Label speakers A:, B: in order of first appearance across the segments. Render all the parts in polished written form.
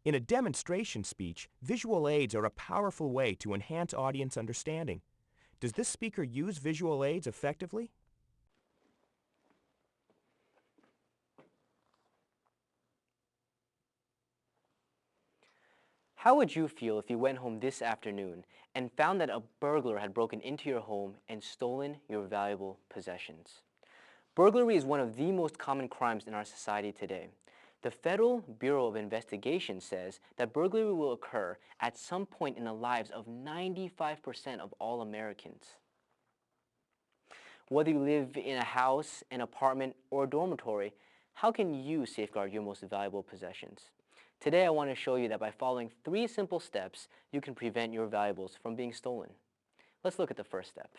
A: In a demonstration speech, visual aids are a powerful way to enhance audience understanding. Does this speaker use visual aids effectively?
B: How would you feel if you went home this afternoon and found that a burglar had broken into your home and stolen your valuable possessions? Burglary is one of the most common crimes in our society today. The Federal Bureau of Investigation says that burglary will occur at some point in the lives of 95% of all Americans. Whether you live in a house, an apartment, or a dormitory, how can you safeguard your most valuable possessions? Today I want to show you that by following 3 simple steps, you can prevent your valuables from being stolen. Let's look at the first step.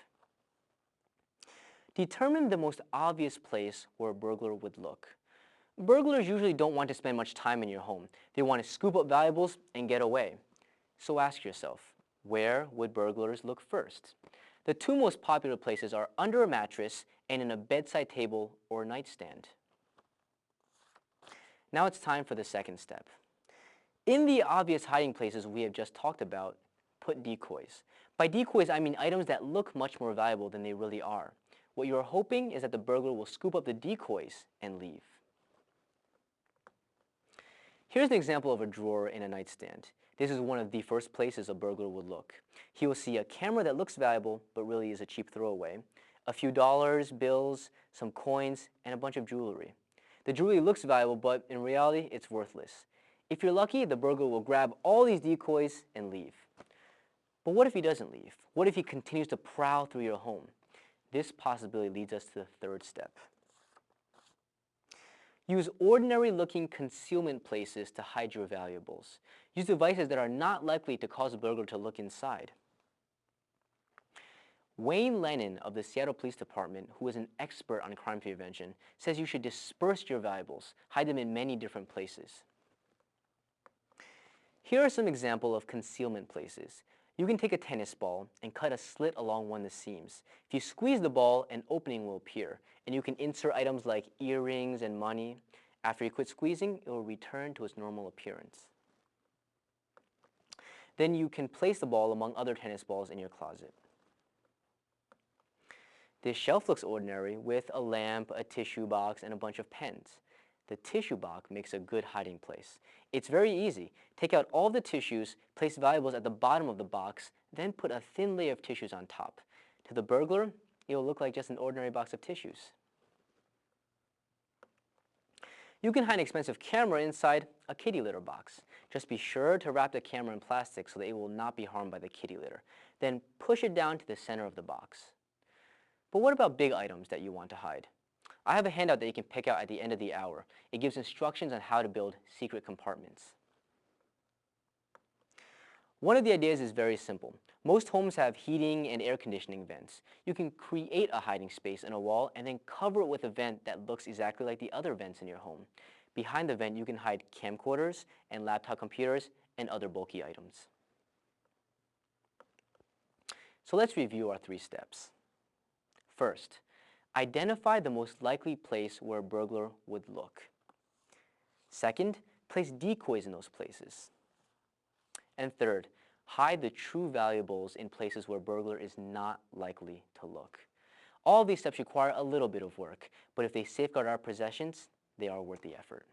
B: Determine the most obvious place where a burglar would look. Burglars usually don't want to spend much time in your home. They want to scoop up valuables and get away. So ask yourself, where would burglars look first? The 2 most popular places are under a mattress and in a bedside table or nightstand. Now it's time for the second step. In the obvious hiding places we have just talked about, put decoys. By decoys, I mean items that look much more valuable than they really are. What you are hoping is that the burglar will scoop up the decoys and leave. Here's an example of a drawer in a nightstand. This is one of the first places a burglar would look. He will see a camera that looks valuable but really is a cheap throwaway, a few dollars, bills, some coins, and a bunch of jewelry. The jewelry looks valuable, but in reality, it's worthless. If you're lucky, the burglar will grab all these decoys and leave. But what if he doesn't leave? What if he continues to prowl through your home? This possibility leads us to the third step. Use ordinary-looking concealment places to hide your valuables. Use devices that are not likely to cause a burglar to look inside. Wayne Lennon of the Seattle Police Department, who is an expert on crime prevention, says you should disperse your valuables, hide them in many different places. Here are some examples of concealment places. You can take a tennis ball and cut a slit along one of the seams. If you squeeze the ball, an opening will appear, and you can insert items like earrings and money. After you quit squeezing, it will return to its normal appearance. Then you can place the ball among other tennis balls in your closet. This shelf looks ordinary with a lamp, a tissue box, and a bunch of pens. The tissue box makes a good hiding place. It's very easy. Take out all the tissues, place valuables at the bottom of the box, then put a thin layer of tissues on top. To the burglar, it will look like just an ordinary box of tissues. You can hide an expensive camera inside a kitty litter box. Just be sure to wrap the camera in plastic so that it will not be harmed by the kitty litter. Then push it down to the center of the box. But what about big items that you want to hide? I have a handout that you can pick out at the end of the hour. It gives instructions on how to build secret compartments. One of the ideas is very simple. Most homes have heating and air conditioning vents. You can create a hiding space in a wall and then cover it with a vent that looks exactly like the other vents in your home. Behind the vent, you can hide camcorders and laptop computers and other bulky items. So let's review our 3 steps. First, identify the most likely place where a burglar would look. Second, place decoys in those places. And third, hide the true valuables in places where a burglar is not likely to look. All of these steps require a little bit of work, but if they safeguard our possessions, they are worth the effort.